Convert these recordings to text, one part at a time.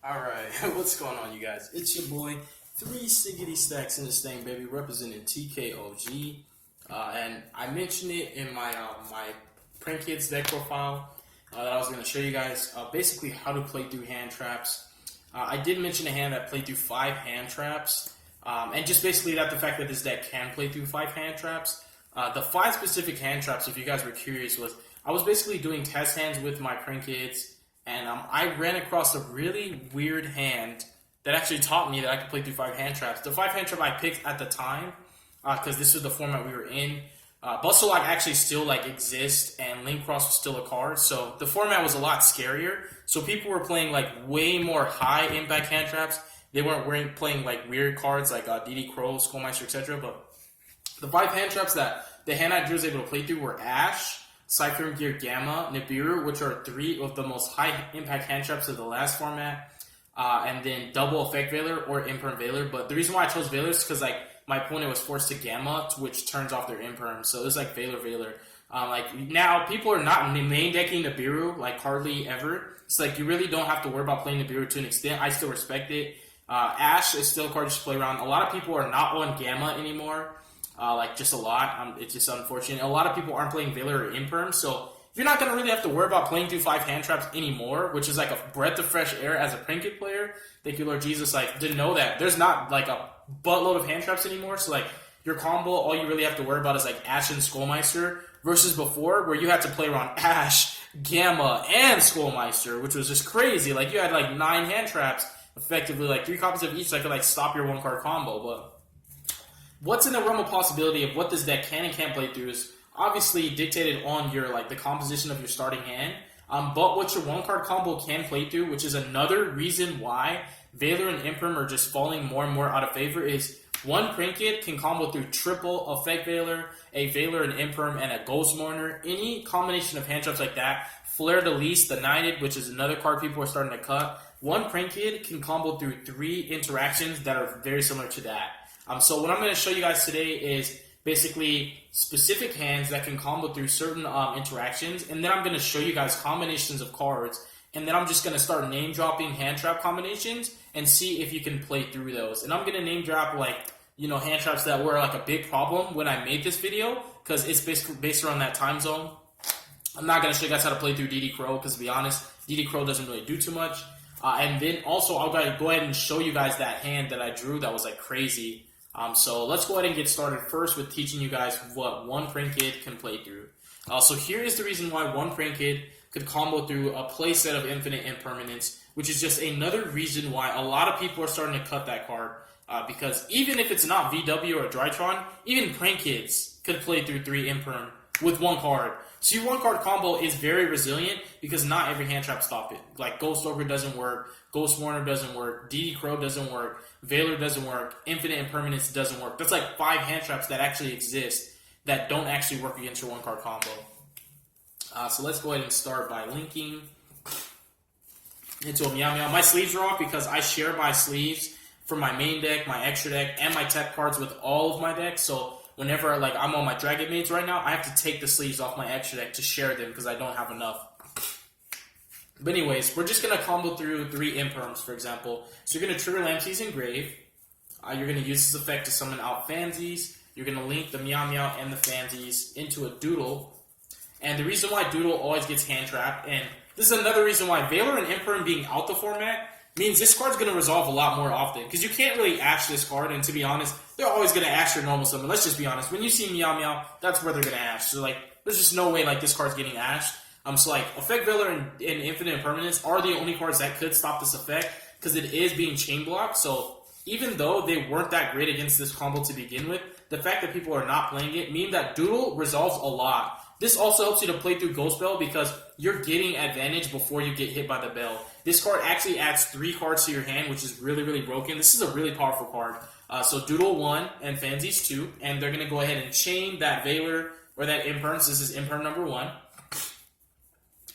Alright, what's going on, you guys? It's your boy, 3 Stacks in this thing, baby, representing TKOG. And I mentioned it in my PRANKIDS deck profile that I was going to show you guys basically how to play through hand traps. I did mention a hand that played through 5 hand traps, and just basically the fact that this deck can play through 5 hand traps. The 5 specific hand traps, if you guys were curious, was I was basically doing test hands with my PRANKIDS. And I ran across a really weird hand that actually taught me that I could play through 5 hand traps. The 5 hand trap I picked at the time, because this was the format we were in. Bustle Lock actually still exists, and Link Cross was still a card. So the format was a lot scarier. So people were playing way more high impact hand traps. They weren't playing weird cards like DD Crow, Skullmeister, etc. But the 5 hand traps that the hand I drew was able to play through were Ash, Cypher Gear Gamma, Nibiru, which are 3 of the most high impact hand traps of the last format, and then double Effect Veiler or Imperm Veiler. But the reason why I chose Veiler is because my opponent was forced to Gamma, which turns off their Imperm, so it was Veiler. Now people are not main decking Nibiru hardly ever. It's you really don't have to worry about playing Nibiru to an extent. I still respect it. Ash is still a card you should play around. A lot of people are not on Gamma anymore. Just a lot. It's just unfortunate. A lot of people aren't playing Veiler or Imperm, so you're not going to really have to worry about playing through 5 hand traps anymore, which is a breath of fresh air as a Prankid player. Thank you, Lord Jesus, to know that there's not a buttload of hand traps anymore, so your combo, all you really have to worry about is Ash and Skullmeister, versus before, where you had to play around Ash, Gamma, and Skullmeister, which was just crazy. You had 9 hand traps, effectively, 3 copies of each that could stop your 1-card combo, but what's in the realm of possibility of what this deck can and can't play through is obviously dictated on your the composition of your starting hand. But what your 1-card combo can play through, which is another reason why Veiler and Imperm are just falling more and more out of favor, is one Prankid can combo through triple Effect Veiler, a Veiler and Imperm, and a Ghost Mourner. Any combination of hand traps like that, Flare de Lis, the Knighted, which is another card people are starting to cut. One Prankid can combo through 3 interactions that are very similar to that. So what I'm going to show you guys today is basically specific hands that can combo through certain interactions, and then I'm going to show you guys combinations of cards, and then I'm just going to start name dropping hand trap combinations and see if you can play through those. And I'm going to name drop hand traps that were a big problem when I made this video, because it's basically based around that time zone. I'm not going to show you guys how to play through DD Crow, because to be honest, DD Crow doesn't really do too much. And then also I'll go ahead and show you guys that hand that I drew that was crazy. So let's go ahead and get started first with teaching you guys what one Prankid can play through. So here is the reason why one Prankid could combo through a playset of Infinite Impermanence, which is just another reason why a lot of people are starting to cut that card. Because even if it's not VW or Drytron, even Prankids could play through 3 Imperm with 1 card. So your 1-card combo is very resilient because not every hand trap stop it. Ghost Ogre doesn't work, Ghost Warner doesn't work, DD Crow doesn't work, Veiler doesn't work, Infinite Impermanence doesn't work. That's 5 hand traps that actually exist that don't actually work against your 1-card combo. So let's go ahead and start by linking into a Meow Meow. My sleeves are off because I share my sleeves for my main deck, my extra deck, and my tech cards with all of my decks. So whenever I'm on my Dragon Maids right now, I have to take the sleeves off my extra deck to share them because I don't have enough. But anyways, we're just going to combo through 3 Imperms, for example. So you're going to trigger Lamptey's Engrave. You're going to use this effect to summon out Fansies. You're going to link the Meow Meow and the Fansies into a Doodle. And the reason why Doodle always gets hand trapped, and this is another reason why Veiler and Imperm being out the format means this card's going to resolve a lot more often. Because you can't really Ash this card, and to be honest, they're always going to Ash your normal summon. Let's just be honest. When you see Meow Meow, that's where they're going to Ash. So there's just no way this card's getting Ashed. So Effect Veiler and Infinite Impermanence are the only cards that could stop this effect, because it is being chain blocked. So even though they weren't that great against this combo to begin with, the fact that people are not playing it means that Doodle resolves a lot. This also helps you to play through Ghost Bell because you're getting advantage before you get hit by the bell. This card actually adds 3 cards to your hand, which is really, really broken. This is a really powerful card. So Doodle 1 and Fansies 2, and they're going to go ahead and chain that Veiler or that Imperm. This is Imperm number 1.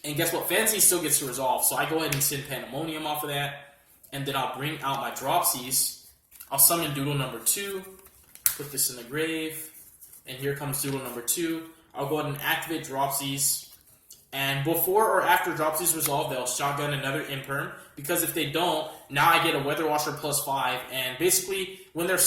And guess what? Fancy still gets to resolve. So I go ahead and send Pandemonium off of that. And then I'll bring out my Dropsies. I'll summon Doodle number 2. Put this in the grave. And here comes Doodle number 2. I'll go ahead and activate Dropsies. And before or after Dropsy's resolve, they'll shotgun another imperm. Because if they don't, now I get a Weather Washer +5. And basically, when they're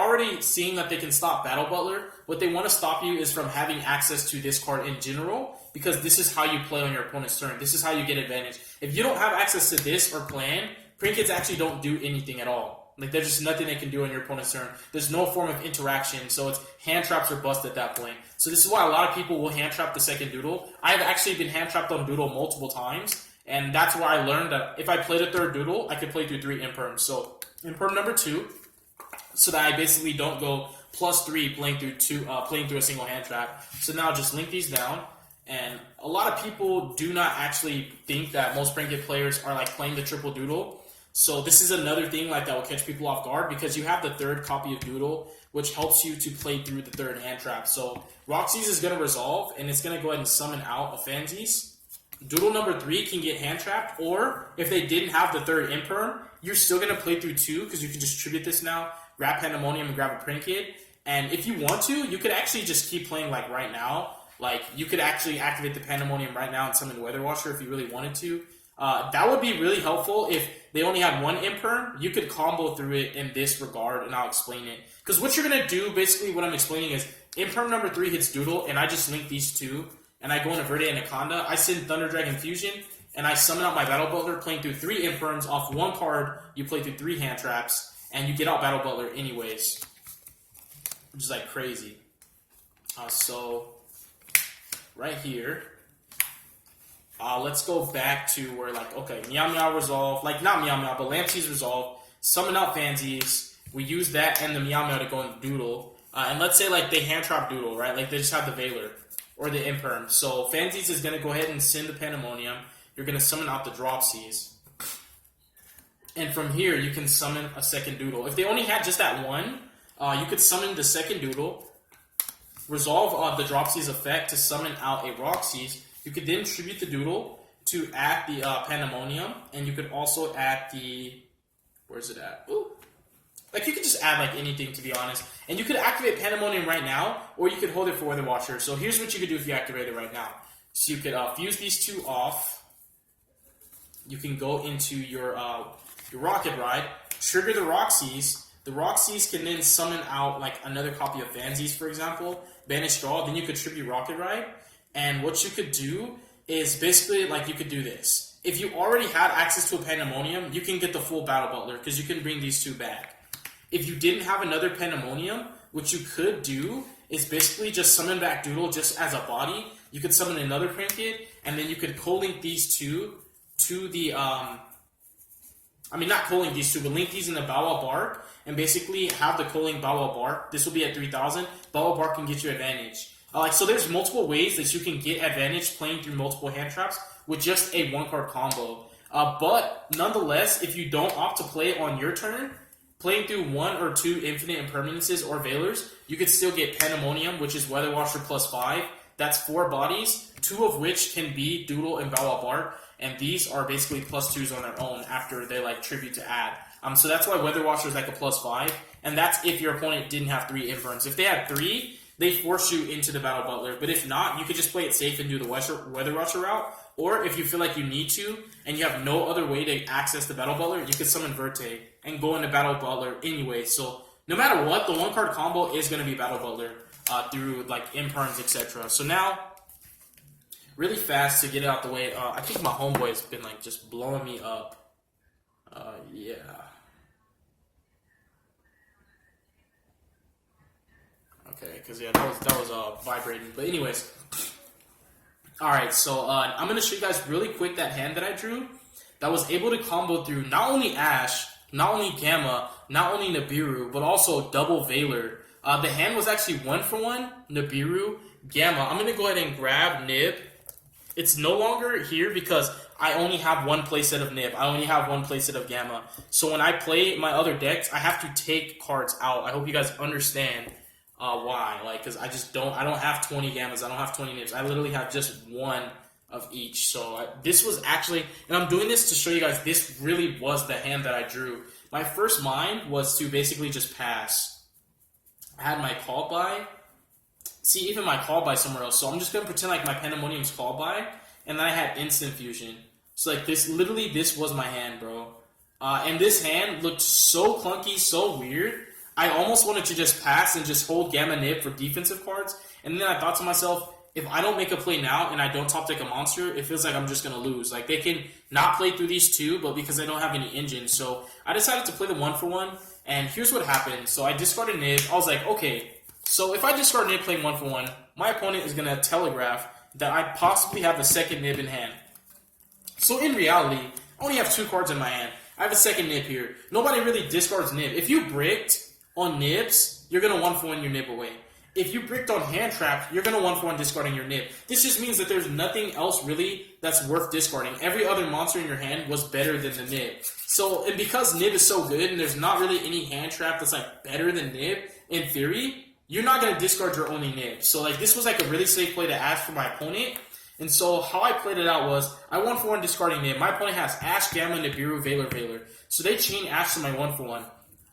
already seeing that they can stop Battle Butler, what they want to stop you is from having access to this card in general. Because this is how you play on your opponent's turn. This is how you get advantage. If you don't have access to this or plan, Prankids actually don't do anything at all. Like, there's just nothing they can do on your opponent's turn. There's no form of interaction, so it's hand traps or bust at that point. So this is why a lot of people will hand trap the second Doodle. I've actually been hand trapped on Doodle multiple times, and that's where I learned that if I played a third Doodle, I could play through 3 imperms. So imperm number 2, so that I basically don't go +3 playing through a single hand trap. So now just link these down, and a lot of people do not actually think that most Prankid players are like playing the triple Doodle. So this is another thing like that will catch people off guard because you have the third copy of Doodle, which helps you to play through the third hand trap. So Roxy's is going to resolve, and it's going to go ahead and summon out a Fansies. Doodle number 3 can get hand trapped, or if they didn't have the third imperm, you're still going to play through 2 because you can just tribute this now, grab Pandemonium, and grab a Prankid. And if you want to, you could actually just keep playing like right now. Like, you could actually activate the Pandemonium right now and summon Weather Washer if you really wanted to. That would be really helpful if they only had one imperm. You could combo through it in this regard, and I'll explain it. Because what you're going to do, basically what I'm explaining is, imperm number 3 hits Doodle, and I just link these two, and I go into Verde Anaconda, I send Thunder Dragon Fusion, and I summon out my Battle Butler, playing through 3 imperms off 1 card. You play through 3 hand traps, and you get out Battle Butler anyways. Which is like crazy. So, right here, let's go back to where, like, okay, Meow Meow resolve, like, not Meow Meow, but Lampsey's resolve, summon out Fansies, we use that and the Meow Meow to go into Doodle, and let's say, like, they hand trap Doodle, right, like, they just have the Veiler, or the Imperm, so Fansies is going to go ahead and send the Pandemonium, you're going to summon out the Dropsies, and from here, you can summon a second Doodle. If they only had just that one, you could summon the second Doodle, resolve the Dropsies effect to summon out a Roxy's. You could then tribute the Doodle to add the Pandemonium, and you could also add the, where's it at? Ooh. Like, you could just add, like, anything, to be honest. And you could activate Pandemonium right now, or you could hold it for Weather Watcher. So here's what you could do if you activate it right now. So you could fuse these two off. You can go into your Rocket Ride, trigger the Roxy's. The Roxy's can then summon out, like, another copy of Fansies, for example. Banish Draw, then you could tribute Rocket Ride. And what you could do is basically, like, you could do this. If you already had access to a Pandemonium, you can get the full Battle Butler, because you can bring these two back. If you didn't have another Pandemonium, what you could do is basically just summon back Doodle just as a body. You could summon another Prankid, and then you could co-link these two to the, I mean, not co-link these two, but link these in the Bow Bark, and basically have the co-link Bow Bark. This will be at 3,000. Bow Bark can get you advantage. So there's multiple ways that you can get advantage playing through multiple hand traps with just a 1-card combo. But nonetheless, if you don't opt to play on your turn, playing through 1 or 2 infinite impermanences or Veilers, you could still get Pandemonium, which is Weather Washer +5. That's 4 bodies, 2 of which can be Doodle and Bow Bark, and these are basically +2s on their own after they, like, tribute to add. So that's why Weather Washer is like a +5, and that's if your opponent didn't have 3 imperms. If they had 3, they force you into the Battle Butler. But if not, you could just play it safe and do the Weather Watcher route. Or if you feel like you need to, and you have no other way to access the Battle Butler, you could summon Verte and go into Battle Butler anyway. So no matter what, the 1-card combo is going to be Battle Butler through, like, imperms, etc. So now, really fast to get it out the way, I think my homeboy has been, like, just blowing me up. Yeah. Okay, because yeah, that was vibrating. But anyways, all right. So I'm gonna show you guys really quick that hand that I drew that was able to combo through not only Ash, not only Gamma, not only Nibiru, but also double Veiler. The hand was actually 1-for-1 Nibiru Gamma. I'm gonna go ahead and grab Nib. It's no longer here because I only have 1 playset of Nib. I only have 1 playset of Gamma. So when I play my other decks, I have to take cards out. I hope you guys understand. Why? Like, because I don't have 20 Gammas, I don't have 20 Nibs, I literally have just 1 of each. So this was actually, and I'm doing this to show you guys, this really was the hand that I drew. My first mind was to basically just pass. I had my call by, See, even my call by somewhere else. So I'm just gonna pretend like my Pandemonium's call by, and then I had instant fusion. So like this, literally, this was my hand, bro. And this hand looked so clunky, so weird. I almost wanted to just pass and just hold Gamma Nib for defensive cards. And then I thought to myself, if I don't make a play now and I don't top deck a monster, it feels like I'm just gonna lose. Like they can not play through these two, but because I don't have any engine, so I decided to play the 1-for-1. And here's what happened. So I discarded Nib. I was like, okay. So if I discard Nib playing 1-for-1, my opponent is gonna telegraph that I possibly have a second Nib in hand. So in reality, I only have 2 cards in my hand. I have a second Nib here. Nobody really discards Nib. If you bricked on Nibs, you're gonna 1-for-1 your Nib away. If you bricked on Hand Trap, you're going to 1-for-1 discarding your Nib. This just means that there's nothing else really that's worth discarding. Every other monster in your hand was better than the Nib. So, and because Nib is so good and there's not really any Hand Trap that's like better than Nib, in theory, you're not going to discard your only Nib. So like this was like a really safe play to Ash for my opponent. And so how I played it out was, I 1-for-1 discarding Nib. My opponent has Ash, Gamma, Nibiru, Veiler. So they chain Ash to my 1-for-1.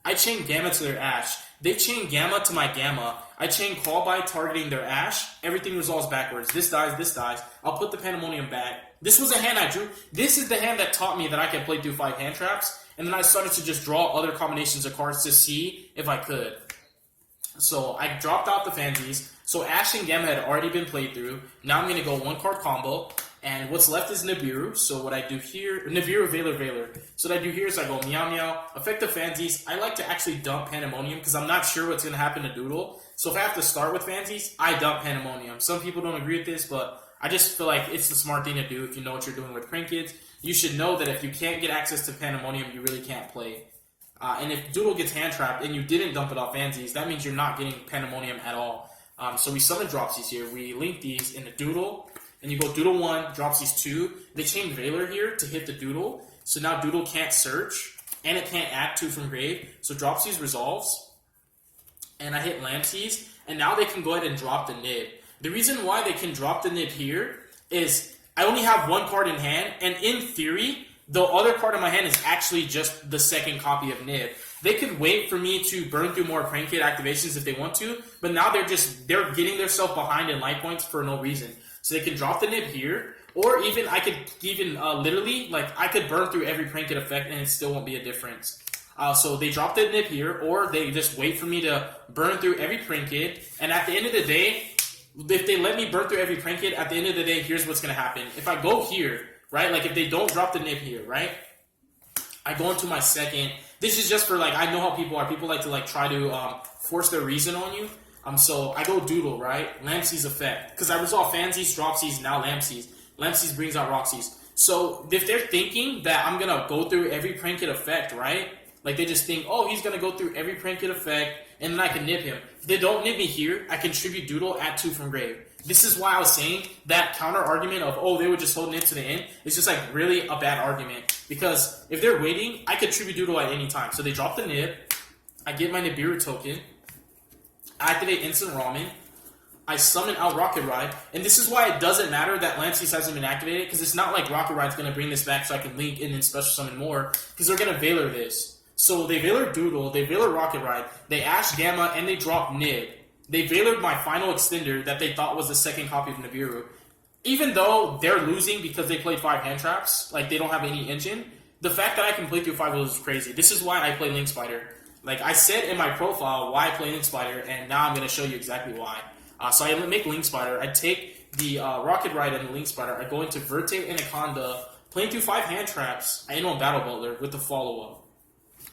I chain Gamma to their Ash. They chain Gamma to my Gamma. I chain Call by targeting their Ash. Everything resolves backwards. This dies, this dies. I'll put the Pandemonium back. This was a hand I drew. This is the hand that taught me that I can play through 5 hand traps. And then I started to just draw other combinations of cards to see if I could. So I dropped out the Fansies. So Ash and Gamma had already been played through. Now I'm going to go 1-card combo. And what's left is Nibiru. So what I do here, Nibiru, Veiler. So what I do here is I go Meow Meow, affect the Fansies. I like to actually dump Pandemonium because I'm not sure what's going to happen to Doodle. So if I have to start with Fansies, I dump Pandemonium. Some people don't agree with this, but I just feel like it's the smart thing to do if you know what you're doing with PRANKIDS. You should know that if you can't get access to Pandemonium, you really can't play. And if Doodle gets hand trapped and you didn't dump it off Fansies, that means you're not getting Pandemonium at all. So we summon Dropsies here. We link these in the Doodle. And you go Doodle 1, Dropsies 2. They chain Veiler here to hit the Doodle. So now Doodle can't search. And it can't add 2 from grave. So Dropsies resolves. And I hit Lampsies. And now they can go ahead and drop the Nib. The reason why they can drop the Nib here is I only have 1 card in hand. And in theory, the other card in my hand is actually just the second copy of Nib. They could wait for me to burn through more PRANKID activations if they want to. But now they're getting themselves behind in life points for no reason. So they can drop the Nib here, or even I could literally, like, I could burn through every PRANKID effect and it still won't be a difference. So they drop the Nib here, or they just wait for me to burn through every PRANKID, and at the end of the day, if they let me burn through every PRANKID, at the end of the day, here's what's going to happen. If I go here, right, like if they don't drop the Nib here, right, I go into my second. This is just for, like, I know how people are. People like to, like, try to force their reason on you. So I go Doodle, right? Lampsies effect. Because I resolve Fansies, Dropsies, now Lampsies. Lampsies brings out Roxy's. So if they're thinking that I'm going to go through every PRANKID effect, right? Like they just think, oh, he's going to go through every PRANKID effect and then I can nib him. If they don't nib me here, I contribute Doodle at 2 from grave. This is why I was saying that counter argument of, oh, they would just hold nib to the end. It's just like really a bad argument. Because if they're waiting, I contribute Doodle at any time. So they drop the nib. I get my Nibiru token. Activate Instant Ramen. I summon out Rocket Ride. And this is why it doesn't matter that Lampsies hasn't been activated, because it's not like Rocket Ride's going to bring this back so I can link in and special summon more, because they're going to Veiler this. So they Veiler Doodle, they Veiler Rocket Ride, they Ash Gamma, and they drop Nib. They Veilered my final extender that they thought was the second copy of Nibiru. Even though they're losing because they played 5 hand traps, like they don't have any engine, the fact that I can play through 5 of those is crazy. This is why I play Link Spider. Like, I said in my profile why I play Link Spider, and now I'm going to show you exactly why. So I make Link Spider. I take the Rocket Ride and the Link Spider. I go into Verte Anaconda, playing through 5 hand traps. I end on Battle Butler with the follow-up.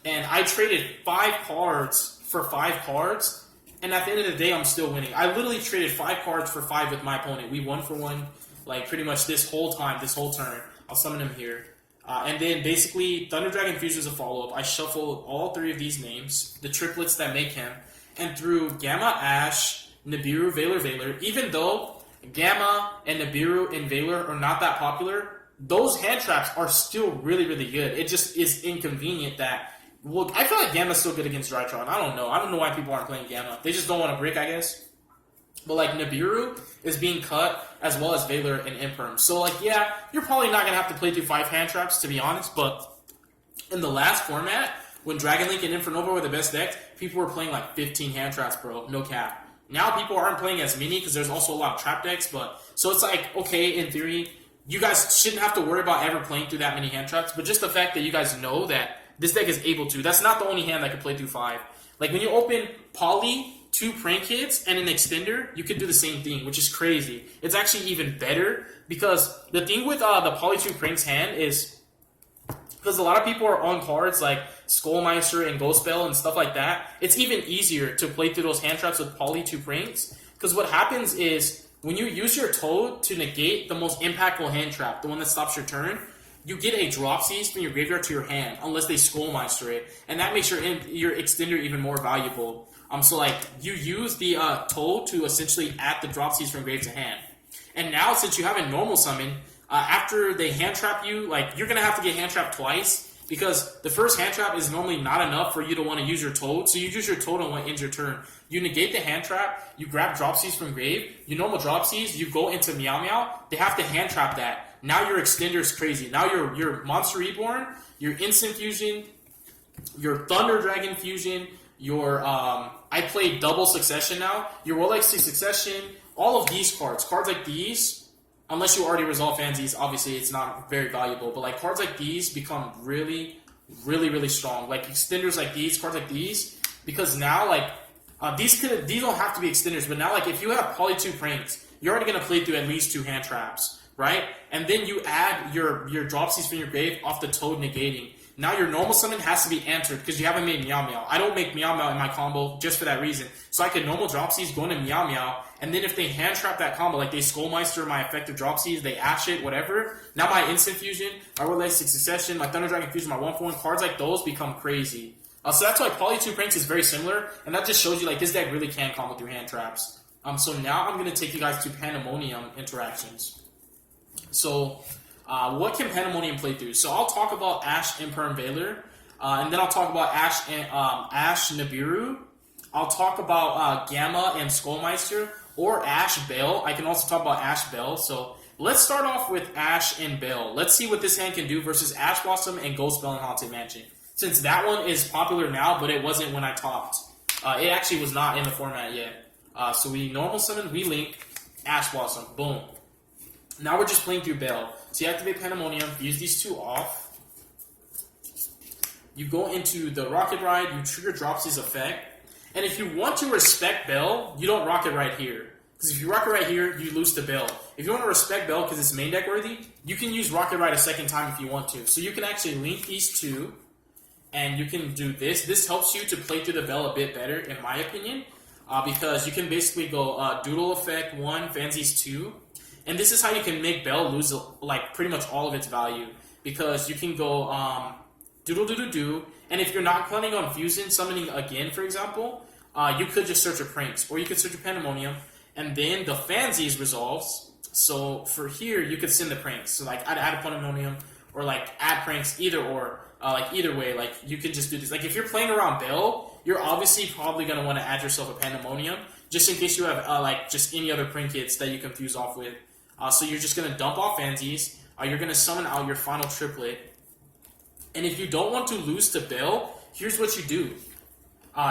And I traded 5 cards for 5 cards, and at the end of the day, I'm still winning. I literally traded 5 cards for 5 with my opponent. We 1-for-1, like, pretty much this whole time, this whole turn. I'll summon him here. And then basically, Thunder Dragon Fusion is a follow-up. I shuffle all 3 of these names, the triplets that make him, and through Gamma, Ash, Nibiru, Veiler, even though Gamma and Nibiru and Veiler are not that popular, those hand traps are still really, really good. It just is inconvenient that, well, I feel like Gamma's still good against Drytron. I don't know. I don't know why people aren't playing Gamma. They just don't want to brick, I guess. But, like, Nibiru is being cut, as well as Veiler and Imperm. So, like, yeah, you're probably not going to have to play through 5 hand traps, to be honest. But in the last format, when Dragon Link and Infernova were the best decks, people were playing, like, 15 hand traps, bro. No cap. Now people aren't playing as many because there's also a lot of trap decks, but so it's like, okay, in theory, you guys shouldn't have to worry about ever playing through that many hand traps, but just the fact that you guys know that this deck is able to, that's not the only hand that can play through 5. Like when you open Poly, 2 Prank Kids, and an Extender, you can do the same thing, which is crazy. It's actually even better because the thing with the Poly 2 Pranks hand is, because a lot of people are on cards like Skullmeister and Ghost Bell and stuff like that, it's even easier to play through those hand traps with Poly 2 Pranks. Because what happens is, when you use your Toad to negate the most impactful hand trap, the one that stops your turn, you get a drop seize from your graveyard to your hand, unless they Skullmeister it. And that makes your Extender even more valuable. So like, you use the Toad to essentially add the drop seize from grave to hand. And now, since you have a normal summon, after they hand trap you, like, you're gonna have to get hand trapped twice, because the first hand trap is normally not enough for you to want to use your Toad. So you use your Toad on what ends your turn. You negate the hand trap, you grab drop seize from grave, you normal drop seize, you go into Meow Meow, they have to hand trap that. Now your Extender is crazy. Now your Monster Reborn, your Instant Fusion, your Thunder Dragon Fusion, your I play double Succession now, your Rolex Succession, all of these cards like these, unless you already resolve Fansies, obviously it's not very valuable, but like cards like these become really, really, really strong. Like Extenders like these, cards like these, because now like these don't have to be Extenders, but now like if you have Poly 2 Pranks, you're already gonna play through at least 2 hand traps, right? And then you add your drop seize from your grave off the Toad negating. Now your normal summon has to be answered because you haven't made Meow Meow. I don't make Meow Meow in my combo just for that reason. So I can normal drop seize, go into Meow Meow, and then if they hand trap that combo, like they Skullmeister my effective drop seize, they Ash it, whatever, now my Instant Fusion, my Rolex Succession, my Thunder Dragon Fusion, my 1-for-1, cards like those become crazy. So that's why Poly 2 Pranks is very similar, and that just shows you like this deck really can combo through hand traps. So now I'm going to take you guys to Pandemonium interactions. So what can Pandemonium play through? So I'll talk about Ash Imperm Veiler, and then I'll talk about Ash Nibiru. I'll talk about Gamma and Skullmeister, or Ash Bell. I can also talk about Ash Bell. So let's start off with Ash and Bell. Let's see what this hand can do versus Ash Blossom and Ghost Bell and Haunted Mansion. Since that one is popular now, but it wasn't when I talked. It actually was not in the format yet. So we normal summon, we link Ash Blossom. Boom. Now we're just playing through Bell. So you activate Pandemonium, use these 2 off. You go into the Rocket Ride, you trigger drop seize effect. And if you want to respect Bell, you don't Rocket Ride here. Because if you Rocket Ride here, you lose to Bell. If you want to respect Bell because it's main deck worthy, you can use Rocket Ride a second time if you want to. So you can actually link these 2, and you can do this. This helps you to play through the Bell a bit better, in my opinion. Because you can basically go Doodle Effect 1, Fansies 2. And this is how you can make Bell lose like pretty much all of its value, because you can go Doodle Doodle Do, and if you're not planning on Fusion summoning again, for example, you could just search a Pranks, or you could search a Pandemonium, and then the Fansies resolves. So for here, you could send the Pranks. So like I'd add a Pandemonium, or like add Pranks, either or. Like either way, like you can just do this. Like if you're playing around Bell, you're obviously probably gonna want to add yourself a Pandemonium, just in case you have like just any other Prank Kits that you can fuse off with. So you're just going to dump off Fansies, you're going to summon out your final triplet, and if you don't want to lose to Bell, here's what you do.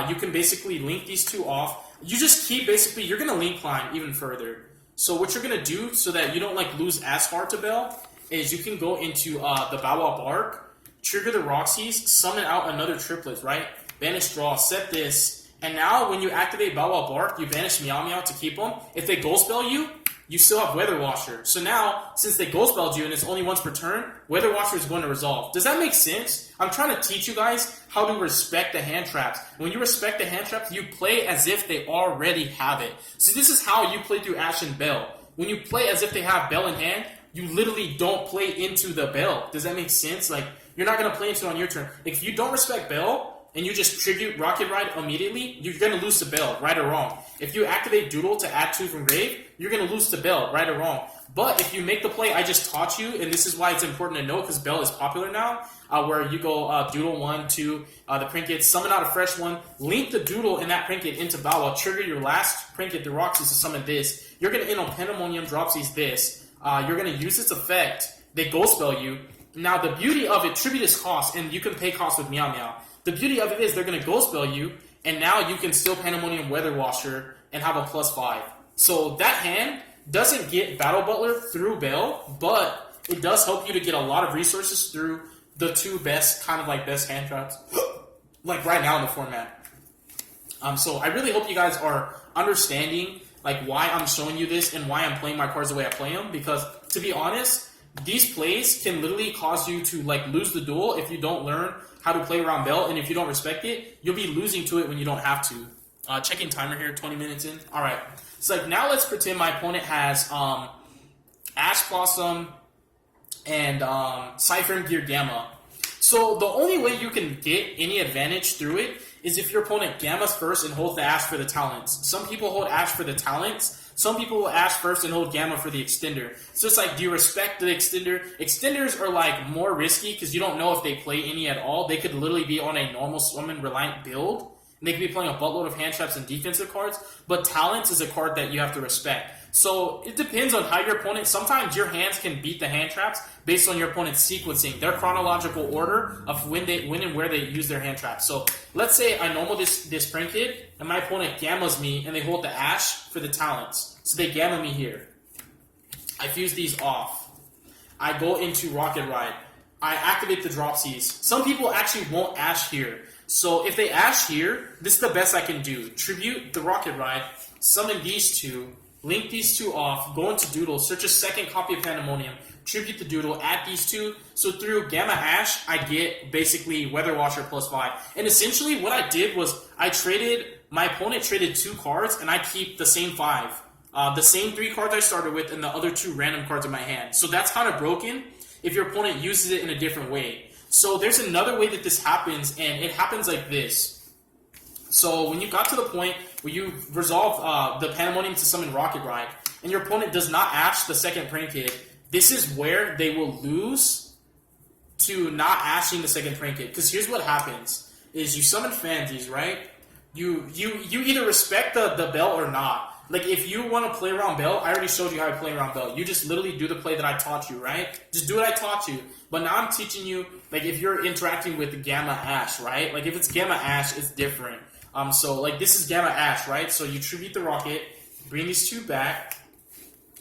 You can basically link these 2 off. You just keep basically, you're going to link climb even further. So what you're going to do so that you don't like lose as hard to Bell is you can go into the Bow Wow Bark, trigger the Roxy's, summon out another triplet, right? Banish draw, set this, and now when you activate Bow Wow Bark, you banish Meow Meow to keep them. If they Ghost Bell you, you still have Weather Washer. So now, since they Ghost Belled you and it's only once per turn, Weather Washer is going to resolve. Does that make sense? I'm trying to teach you guys how to respect the hand traps. When you respect the hand traps, you play as if they already have it. So this is how you play through Ash and Bell. When you play as if they have Bell in hand, you literally don't play into the Bell. Does that make sense? Like, you're not going to play into it on your turn. If you don't respect Bell, and you just tribute Rocket Ride immediately, you're going to lose to Bell, right or wrong. If you activate Doodle to add 2 from grave, you're going to lose to Bell, right or wrong. But if you make the play I just taught you, and this is why it's important to know, because Bell is popular now, where you go Doodle 1, 2, the Prankids, summon out a fresh one, link the Doodle in that Prankid into Bow Wow, trigger your last Prankid, the Roxy's, to summon this. You're going to end on Pandemonium, Dropsies this. You're going to use its effect. They Ghost Bell you. Now, the beauty of it, tribute is cost, and you can pay cost with Meow Meow. The beauty of it is they're going to Ghost Bell you, and now you can still Pandemonium Weather Washer and have a +5. So that hand doesn't get Battle Butler through Bell, but it does help you to get a lot of resources through the two best, kind of like best hand traps, like right now in the format. So I really hope you guys are understanding like why I'm showing you this and why I'm playing my cards the way I play them, because to be honest, these plays can literally cause you to like lose the duel if you don't learn how to play around Bell, and if you don't respect it, you'll be losing to it when you don't have to. Checking timer here, 20 minutes in. All right. So like now let's pretend my opponent has Ash Blossom and Cypher Gear Gamma. So the only way you can get any advantage through it is if your opponent Gammas first and holds the Ash for the talents. Some people hold Ash for the talents. Some people will Ash first and hold Gamma for the extender. So it's like, do you respect the extender? Extenders are like more risky because you don't know if they play any at all. They could literally be on a normal summon reliant build, and they could be playing a buttload of hand traps and defensive cards. But talents is a card that you have to respect. So it depends on how your opponent. Sometimes your hands can beat the hand traps based on your opponent's sequencing, their chronological order of when and where they use their hand traps. So let's say I normal this Prank Kid, and my opponent Gammas me, and they hold the Ash for the talents. So they Gamma me here. I fuse these off. I go into Rocket Ride. I activate the Dropsies. Some people actually won't Ash here. So if they Ash here, this is the best I can do. Tribute the Rocket Ride, summon these two, link these two off, go into Doodle, search a second copy of Pandemonium, tribute the Doodle, add these two. So through Gamma Ash, I get basically Weather Watcher +5. And essentially what I did was my opponent traded 2 cards, and I keep the same 5. The same 3 cards I started with, and the other 2 random cards in my hand. So that's kind of broken if your opponent uses it in a different way. So there's another way that this happens, and it happens like this. So when you got to the point where you resolve the Pandemonium to summon Rocket Ride, and your opponent does not Ash the second Prank Kid, this is where they will lose to not Ashing the second Prank Kid. Because here's what happens, is you summon Fansies, right? You either respect the Bell or not. Like, if you want to play around Bell, I already showed you how to play around Bell. You just literally do the play that I taught you, right? Just do what I taught you. But now I'm teaching you, like, if you're interacting with Gamma Ash, right? Like, if it's Gamma Ash, it's different. So, like, this is Gamma Ash, right? So you tribute the Rocket, bring these 2 back,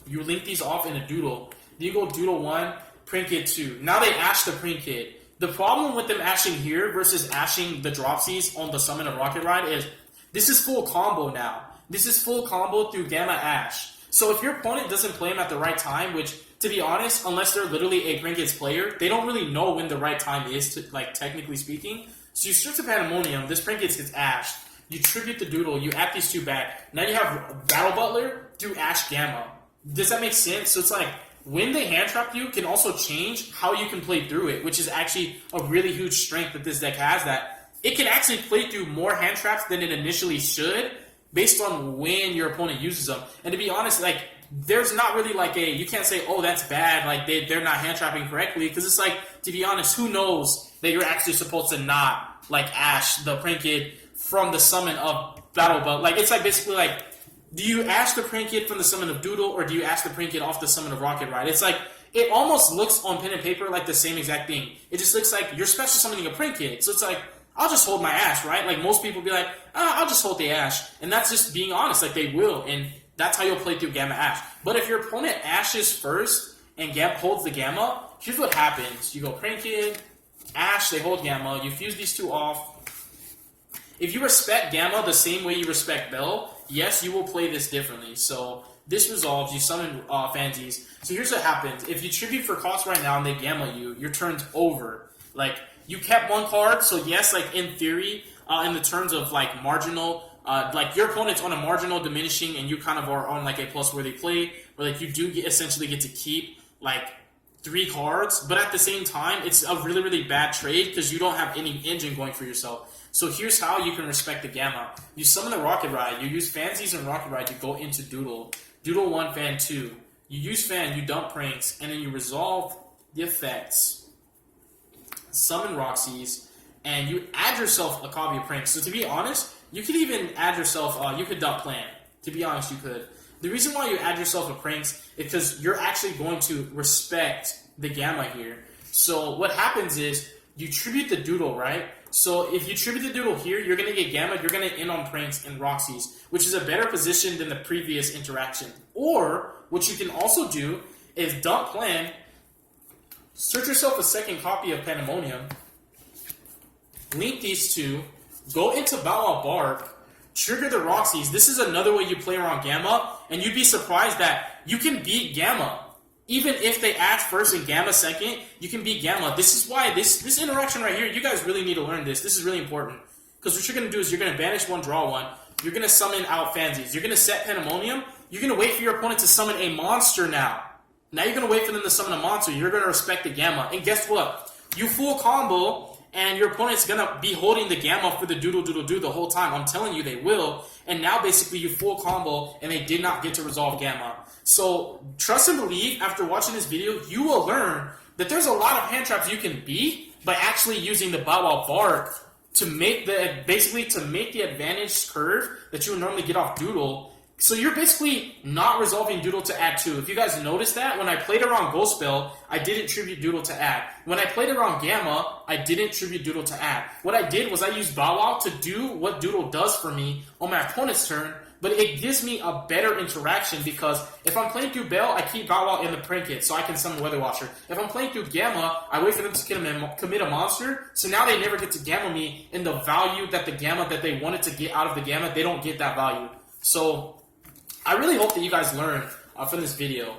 you link these off in a Doodle. Then you go Doodle 1, Prank Kid 2. Now they Ash the Prank Kid. The problem with them Ashing here versus Ashing the Dropsies on the summon of Rocket Ride is this is full combo now. This is full combo through Gamma Ash. So if your opponent doesn't play him at the right time, which, to be honest, unless they're literally a Prank Kids player, they don't really know when the right time is, to, like, technically speaking. So you search the Pandemonium, this Prank Kids gets Ashed. You tribute the Doodle, you add these 2 back. Now you have Battle Butler through Ash Gamma. Does that make sense? So it's like, when they hand trap you can also change how you can play through it, which is actually a really huge strength that this deck has, that it can actually play through more hand traps than it initially should, based on when your opponent uses them. And to be honest, like, there's not really like you can't say, oh, that's bad, like they're not hand trapping correctly, because it's like, to be honest, who knows that you're actually supposed to not like Ash the Prank Kid from the summon of Battle Belt. Like, it's like basically like, do you Ash the Prank Kid from the summon of Doodle, or do you Ash the Prank Kid off the summon of Rocket Ride? It's like, it almost looks on pen and paper like the same exact thing. It just looks like you're special summoning a Prank Kid. So it's like, I'll just hold my Ash, right? Like, most people be like, I'll just hold the Ash. And that's just being honest. Like, they will. And that's how you'll play through Gamma Ash. But if your opponent Ashes first and holds the Gamma, here's what happens. You go Prank Kid, Ash, they hold Gamma. You fuse these 2 off. If you respect Gamma the same way you respect Bell, yes, you will play this differently. So this resolves. You summon Fansies. So here's what happens. If you tribute for cost right now and they Gamma you, your turn's over. Like, you kept 1 card, so yes, like, in theory, in the terms of, like, marginal, like, your opponent's on a marginal diminishing, and you kind of are on, like, a plus-worthy play, where, like, you do essentially get to keep, like, 3 cards, but at the same time, it's a really, really bad trade, because you don't have any engine going for yourself. So here's how you can respect the Gamma. You summon the Rocket Ride, you use Fansies and Rocket Ride, you go into Doodle. Doodle 1, Fan 2. You use Fan, you dump Pranks, and then you resolve the effects. Summon Roxy's, and you add yourself a copy of Pranks. So to be honest, you could even add yourself, you could dump Plan. To be honest, you could. The reason why you add yourself a Pranks is because you're actually going to respect the Gamma here. So what happens is, you tribute the doodle, right? So if you tribute the doodle here, you're going to get Gamma, you're going to end on Pranks and Roxy's, which is a better position than the previous interaction. Or, what you can also do is dump plan, search yourself a second copy of Pandemonium, link these two, go into Bow Wow Bark, trigger the Roxy's. This is another way you play around Gamma, and you'd be surprised that you can beat Gamma. Even if they Ash first and Gamma second, you can beat Gamma. This is why this interaction right here, you guys really need to learn this. This is really important. Because what you're going to do is you're going to banish one, draw one. You're going to summon out Fansies. You're going to set Pandemonium. You're going to wait for your opponent to summon a monster now. Now you're going to wait for them to summon a monster. You're going to respect the Gamma. And guess what? You full combo, and your opponent's going to be holding the Gamma for the doodle doodle do the whole time. I'm telling you, they will. And now basically you full combo, and they did not get to resolve Gamma. So trust and believe, after watching this video, you will learn that there's a lot of hand traps you can beat by actually using the Bow Wow Bark to make the advantage curve that you would normally get off Doodle. So you're basically not resolving Doodle to add 2. If you guys noticed that, when I played around Ghost Spell, I didn't tribute Doodle to add. When I played around Gamma, I didn't tribute Doodle to add. What I did was I used Bow Wow to do what Doodle does for me on my opponent's turn, but it gives me a better interaction because if I'm playing through Bell, I keep Bow Wow in the Prankid so I can summon Weather Watcher. If I'm playing through Gamma, I wait for them to commit a monster, so now they never get to Gamma me, and the value that the Gamma that they wanted to get out of the Gamma, they don't get that value. So I really hope that you guys learn from this video.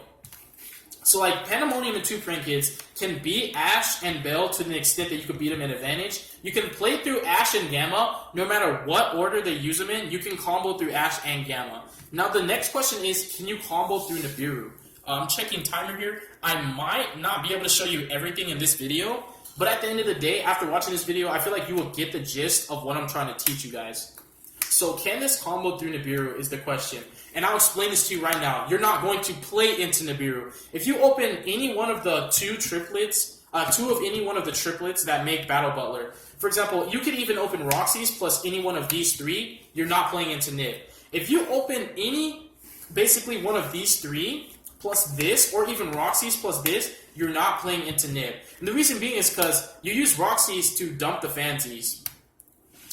So like Pandemonium and 2 Prankids can beat Ash and Bell to the extent that you could beat them at advantage. You can play through Ash and Gamma no matter what order they use them in. You can combo through Ash and Gamma. Now the next question is, can you combo through Nibiru? I'm checking timer here. I might not be able to show you everything in this video, but at the end of the day, after watching this video, I feel like you will get the gist of what I'm trying to teach you guys. So can this combo through Nibiru is the question. And I'll explain this to you right now. You're not going to play into Nibiru. If you open any one of the two of any one of the triplets that make Battle Butler, for example, you could even open Roxy's plus any one of these 3, you're not playing into Nib. If you open basically one of these 3 plus this, or even Roxy's plus this, you're not playing into Nib. And the reason being is because you use Roxy's to dump the Fansies.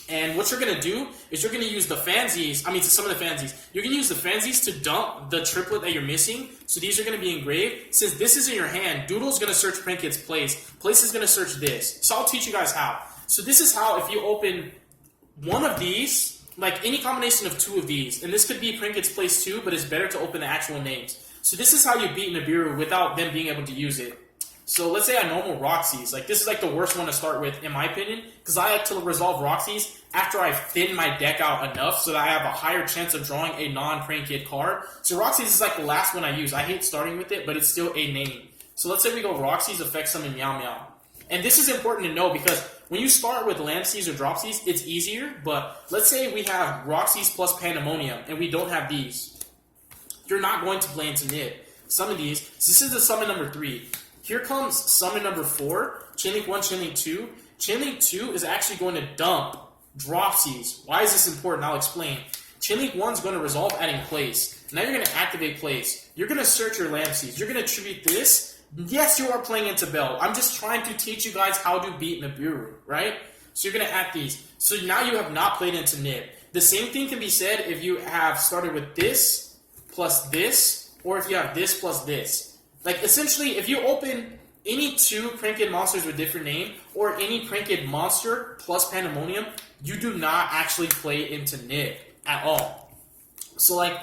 And what you're going to do is you're going to use the Fansies, to summon the Fansies. You're going to use the Fansies to dump the triplet that you're missing. So these are going to be engraved. Since this is in your hand, Doodle's going to search Prankid's place. Place is going to search this. So I'll teach you guys how. So this is how, if you open one of these, like any combination of 2 of these, and this could be Prankid's place too, but it's better to open the actual names. So this is how you beat Nibiru without them being able to use it. So let's say I normal Roxy's. Like this is like the worst one to start with, in my opinion, because I like to resolve Roxy's after I thin my deck out enough so that I have a higher chance of drawing a non-Prankid card. So Roxy's is like the last one I use. I hate starting with it, but it's still a name. So let's say we go Roxy's, effect summon Meow Meow. And this is important to know because when you start with Landseas or Dropseas, it's easier. But let's say we have Roxy's plus Pandemonium and we don't have these. You're not going to play into Nib. Summon these. So this is the summon number 3. Here comes summon number 4, Chainlink 1, Chainlink 2. Chainlink 2 is actually going to dump Dropseas. Why is this important? I'll explain. Chainlink 1 is going to resolve adding place. Now you're going to activate place. You're going to search your Lampseas. You're going to tribute this. Yes, you are playing into Bell. I'm just trying to teach you guys how to beat Nibiru, right? So you're going to add these. So now you have not played into Nib. The same thing can be said if you have started with this plus this, or if you have this plus this. Like, essentially, if you open any 2 Prankid monsters with different name, or any Prankid monster plus Pandemonium, you do not actually play into Nib at all. So, like,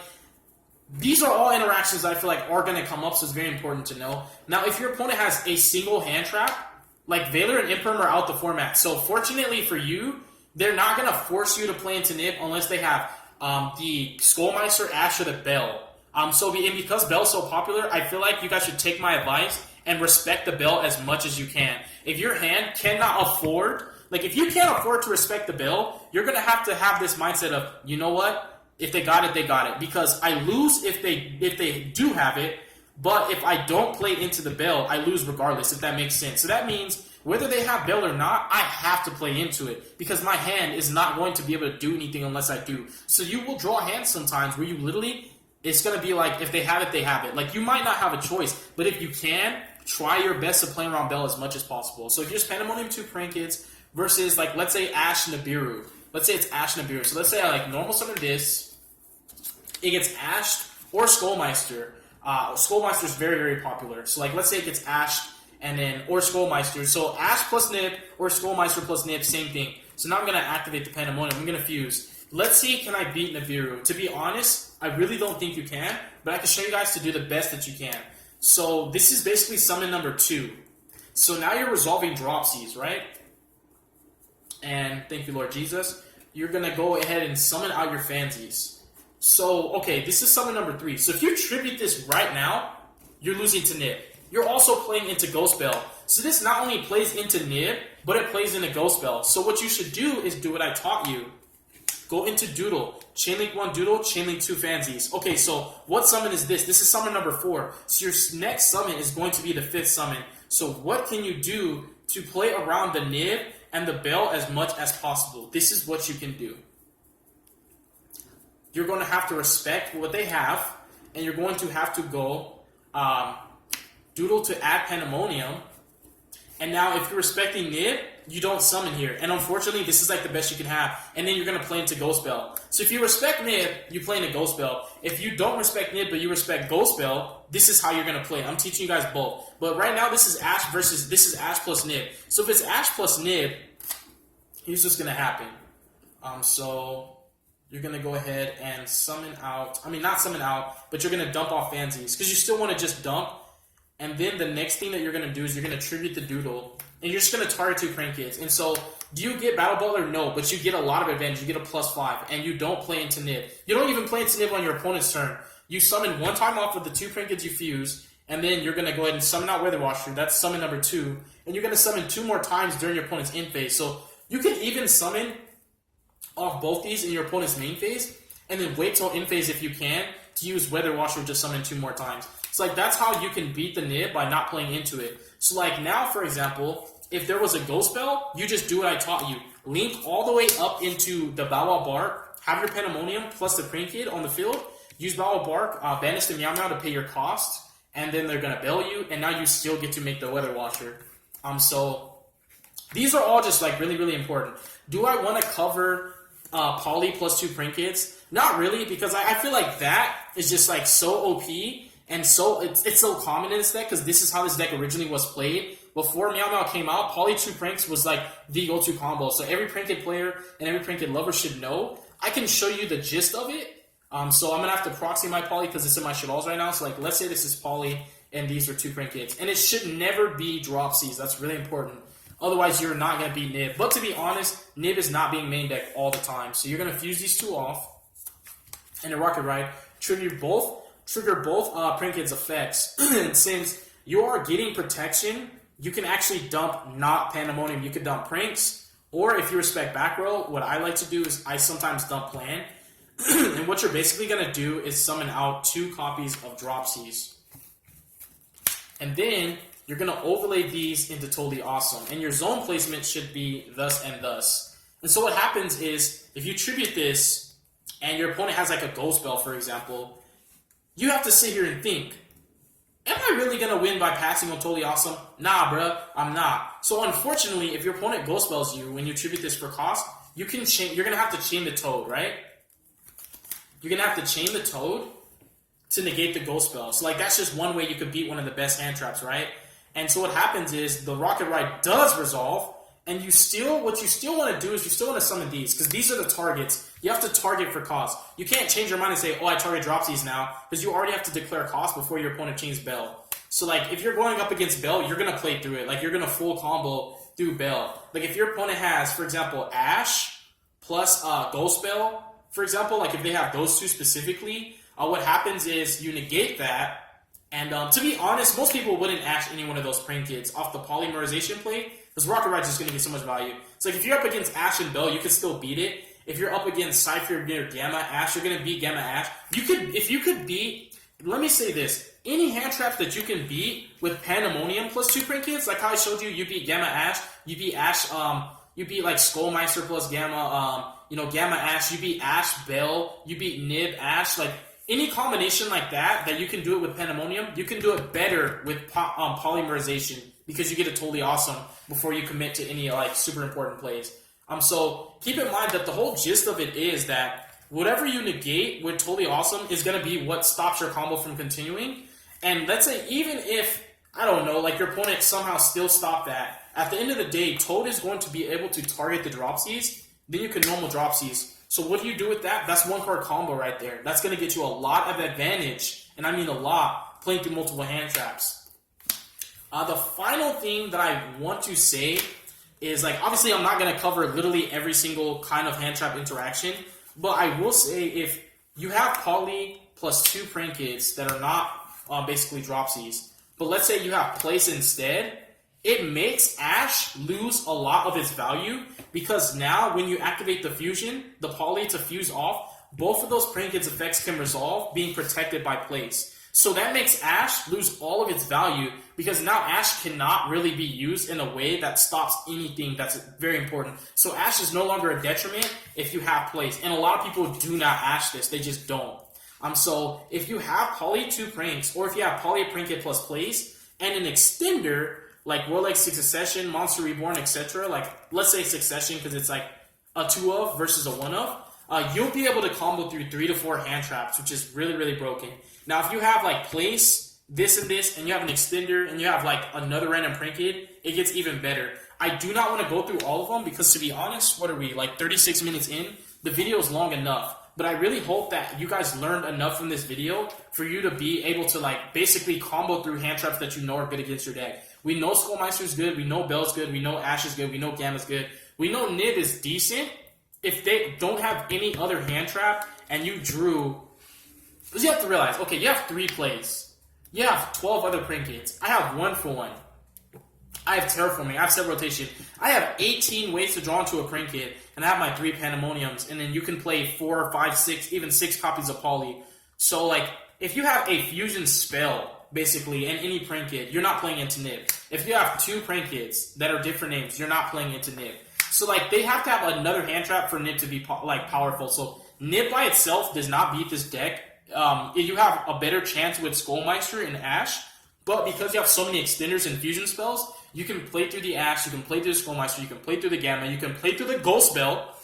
these are all interactions that I feel like are going to come up, so it's very important to know. Now, if your opponent has a single hand trap, like Valor and Imperm are out the format. So, fortunately for you, they're not going to force you to play into Nib unless they have the Skullmeister, Ash, or the Bell. Because Bell's so popular, I feel like you guys should take my advice and respect the Bell as much as you can. If your hand cannot afford, if you can't afford to respect the Bell, you're going to have this mindset of, you know what? If they got it, they got it. Because I lose if they do have it, but if I don't play into the Bell, I lose regardless, if that makes sense. So that means whether they have Bell or not, I have to play into it because my hand is not going to be able to do anything unless I do. So you will draw hands sometimes where you literally... It's going to be like, if they have it, they have it. Like, you might not have a choice, but if you can, try your best to play around Bell as much as possible. So if you're just Pandemonium 2 Prankids versus, like, let's say Ash Nibiru. Let's say it's Ash Nibiru. So let's say I, like, normal summon this. It gets Ashed or Skullmeister. Skullmeister is very, very popular. So, like, let's say it gets Ashed and then, or Skullmeister. So Ash plus Nib or Skullmeister plus Nib, same thing. So now I'm going to activate the Pandemonium. I'm going to fuse. Let's see, can I beat Nibiru? To be honest, I really don't think you can, but I can show you guys to do the best that you can. So this is basically summon number 2. So now you're resolving Dropsies, right? And thank you, Lord Jesus. You're going to go ahead and summon out your Fansies. So, okay, this is summon number 3. So if you tribute this right now, you're losing to Nib. You're also playing into Ghost Bell. So this not only plays into Nib, but it plays into Ghost Bell. So what you should do is do what I taught you. Go into Doodle. Chainlink 1 Doodle, Chainlink 2 Fansies. Okay, so what summon is this? This is summon number 4. So your next summon is going to be the 5th summon. So what can you do to play around the Nib and the Bell as much as possible? This is what you can do. You're going to have to respect what they have, and you're going to have to go Doodle to add Pandemonium. And now if you're respecting Nib, you don't summon here. And unfortunately, this is like the best you can have. And then you're going to play into Ghost Bell. So if you respect Nib, you play into Ghost Bell. If you don't respect Nib, but you respect Ghost Bell, this is how you're going to play. I'm teaching you guys both. But right now, this is Ash plus Nib. So if it's Ash plus Nib, here's what's going to happen. So you're going to go ahead and summon out. I mean, not summon out, but you're going to dump off Fansies. Because you still want to just dump. And then the next thing that you're going to do is you're going to tribute the Doodle. And you're just going to target 2 Prankids. And so, do you get Battle Butler? No, but you get a lot of advantage. You get a +5. And you don't play into Nib. You don't even play into Nib on your opponent's turn. You summon 1 time off of the 2 Prankids you fuse. And then you're going to go ahead and summon out Weather Washer. That's summon number 2. And you're going to summon 2 more times during your opponent's in phase. So, you can even summon off both these in your opponent's main phase. And then wait till in phase if you can to use Weather Washer just summon 2 more times. So, like, that's how you can beat the Nib by not playing into it. So, like, now, for example, if there was a Ghost Bell, you just do what I taught you. Link all the way up into the Bow Wow Bark, have your Pandemonium plus the Prankid on the field, use Bow Wow Bark, banish the Meow Meow to pay your cost, and then they're going to Bell you, and now you still get to make the Weather Washer. So, these are all just, like, really, really important. Do I want to cover Poly plus 2 Prankids? Not really, because I feel like that is just, like, so OP. And so it's so common in this deck because this is how this deck originally was played. Before Meow Meow came out, Poly 2 Pranks was like the go-to combo. So every Prankid player and every Prankid lover should know. I can show you the gist of it. So I'm going to have to proxy my Poly because it's in my Shaddolls right now. So like, let's say this is Poly and these are 2 Prankids. And it should never be Dropsies. That's really important. Otherwise, you're not going to beat Nib. But to be honest, Nib is not being main deck all the time. So you're going to fuse these 2 off. And a Rocket Ride. Trigger both Prankid's effects. And since you are getting protection, you can actually dump not Pandemonium. You could dump Pranks, or if you respect back row, what I like to do is I sometimes dump Plan. And what you're basically going to do is summon out 2 copies of Dropsies. And then you're going to overlay these into Totally Awesome. And your zone placement should be thus and thus. And so what happens is, if you tribute this, and your opponent has like a Ghost Bell, for example, you have to sit here and think, am I really going to win by passing on Totally Awesome? Nah, bruh, I'm not. So unfortunately, if your opponent Ghost Bells you when you tribute this for cost, you're going to have to chain the Toad, right? You're going to have to chain the Toad to negate the Ghost Bell. So like that's just one way you could beat one of the best hand traps, right? And so what happens is the Rocket Ride does resolve, and what you still want to do is you still want to summon these, because these are the targets. You have to target for cost. You can't change your mind and say, oh, I target Dropsies now, because you already have to declare cost before your opponent chains Bell. So, like, if you're going up against Bell, you're going to play through it. Like, you're going to full combo through Bell. Like, if your opponent has, for example, Ash plus Ghost Bell, for example, like, if they have those 2 specifically, what happens is you negate that. And to be honest, most people wouldn't Ash any one of those Prankids off the polymerization play, because Rocket Ride's just going to get so much value. It's like, if you're up against Ash and Bell, you can still beat it. If you're up against Cypher or Gamma Ash, you're going to beat Gamma Ash. If you could beat, let me say this, any hand traps that you can beat with Pandemonium plus 2 Prankids, like how I showed you, you beat Gamma Ash, you beat Ash, you beat like Skullmeister plus Gamma, Gamma Ash, you beat Ash Bell, you beat Nib Ash, like, any combination like that you can do it with Pandemonium, you can do it better with Polymerization because you get it totally awesome before you commit to any like super important plays. So keep in mind that the whole gist of it is that whatever you negate with totally awesome is going to be what stops your combo from continuing. And let's say even if, I don't know, like your opponent somehow still stopped that, at the end of the day, Toad is going to be able to target the dropsies, then you can normal dropsies. So what do you do with that? That's one card combo right there. That's going to get you a lot of advantage, and I mean a lot, playing through multiple hand traps. The final thing that I want to say is, like, obviously I'm not going to cover literally every single kind of hand trap interaction, but I will say if you have Poly plus 2 Prankids that are not basically dropsies, but let's say you have Place instead, it makes Ash lose a lot of its value because now when you activate the fusion, the Poly to fuse off, both of those Prankids effects can resolve being protected by Place. So that makes Ash lose all of its value because now Ash cannot really be used in a way that stops anything that's very important. So Ash is no longer a detriment if you have Place. And a lot of people do not Ash this. They just don't. So if you have Poly 2 Pranks, or if you have Poly Prankid plus Place, and an extender, like Warlike Succession, Monster Reborn, etc., like let's say Succession because it's like a 2 of versus a 1 of, you'll be able to combo through 3 to 4 hand traps, which is really, really broken. Now, if you have like Place, this and this, and you have an extender, and you have like another random Prankid, it gets even better. I do not want to go through all of them because, to be honest, what are we, like 36 minutes in? The video is long enough. But I really hope that you guys learned enough from this video for you to be able to like basically combo through hand traps that you know are good against your deck. We know Skullmeister's good, we know Bell's good, we know Ash is good, we know Gamma's good. We know Nib is decent. If they don't have any other hand trap and you drew... Because you have to realize, okay, you have 3 plays. You have 12 other Prankids. I have 1 for 1. I have Terraforming, I have Set Rotation. I have 18 ways to draw into a Prankid, and I have my 3 Pandemoniums, and then you can play 4, 5, 6, even 6 copies of Poly. So, like, if you have a fusion spell, basically, and any Prankid, you're not playing into Nib. If you have 2 Prankids that are different names, you're not playing into Nib. So, like, they have to have another hand trap for Nib to be, like, powerful. So, Nib by itself does not beat this deck. You have a better chance with Skullmeister and Ash, but because you have so many extenders and fusion spells, you can play through the Ash, you can play through the Skullmeister, you can play through the Gamma, you can play through the Ghost Bell.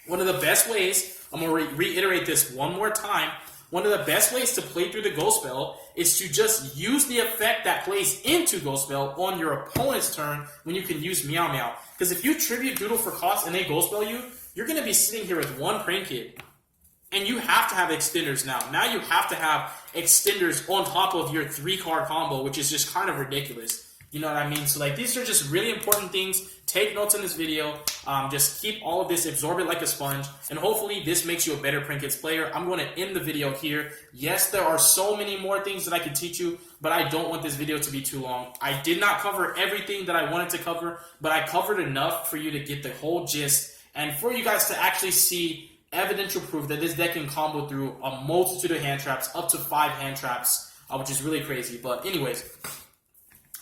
One of the best ways, I'm going to reiterate this one more time, one of the best ways to play through the Ghost Bell is to just use the effect that plays into Ghost Bell on your opponent's turn when you can use Meow Meow. Because if you tribute Doodle for cost and they Ghost Bell you, you're going to be sitting here with 1 Prankid. And you have to have extenders now. Now you have to have extenders on top of your 3-card combo, which is just kind of ridiculous. You know what I mean? So, like, these are just really important things. Take notes in this video. Just keep all of this, absorb it like a sponge, and hopefully this makes you a better Prankids player. I'm going to end the video here. Yes, there are so many more things that I could teach you, but I don't want this video to be too long. I did not cover everything that I wanted to cover, but I covered enough for you to get the whole gist, and for you guys to actually see evidential proof that this deck can combo through a multitude of hand traps, up to 5 hand traps, which is really crazy. But anyways,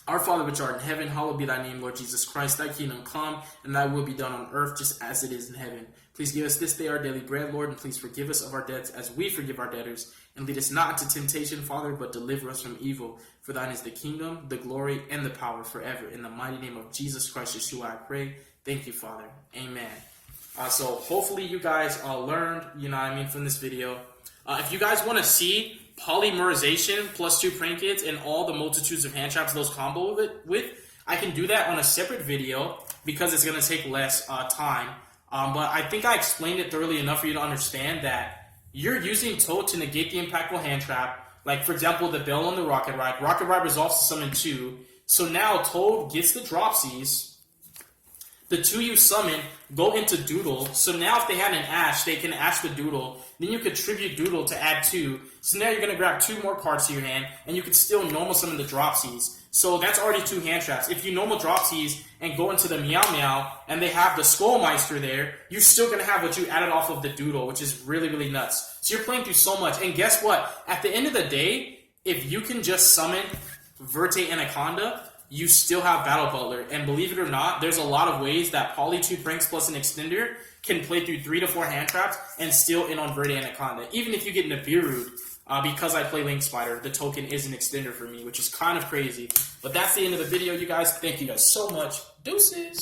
our Father which art in heaven, hallowed be thy name, Lord Jesus Christ. Thy kingdom come, and thy will be done on earth just as it is in heaven. Please give us this day our daily bread, Lord, and please forgive us of our debts as we forgive our debtors. And lead us not into temptation, Father, but deliver us from evil. For thine is the kingdom, the glory, and the power forever. In the mighty name of Jesus Christ, Yeshua, I pray. Thank you, Father. Amen. So hopefully you guys learned, you know what I mean, from this video. If you guys want to see Polymerization plus 2 Prankids and all the multitudes of hand traps those combo with, I can do that on a separate video because it's going to take less time. But I think I explained it thoroughly enough for you to understand that you're using Toad to negate the impactful hand trap. Like, for example, the Bell on the Rocket Ride. Rocket Ride resolves to summon 2. So now Toad gets the dropsies. The 2 you summon go into Doodle. So now if they had an Ash, they can Ash the Doodle. Then you could tribute Doodle to add 2. So now you're going to grab 2 more cards to your hand, and you could still normal summon the Dropsies. So that's already 2 hand traps. If you normal Dropsies and go into the Meow Meow, and they have the Skullmeister there, you're still going to have what you added off of the Doodle, which is really, really nuts. So you're playing through so much. And guess what? At the end of the day, if you can just summon Verte Anaconda, you still have Battle Butler. And believe it or not, there's a lot of ways that Polytube Pranks plus an extender can play through 3 to 4 hand traps and still in on Verde Anaconda. Even if you get Nibiru, because I play Link Spider, the token is an extender for me, which is kind of crazy. But that's the end of the video, you guys. Thank you guys so much. Deuces.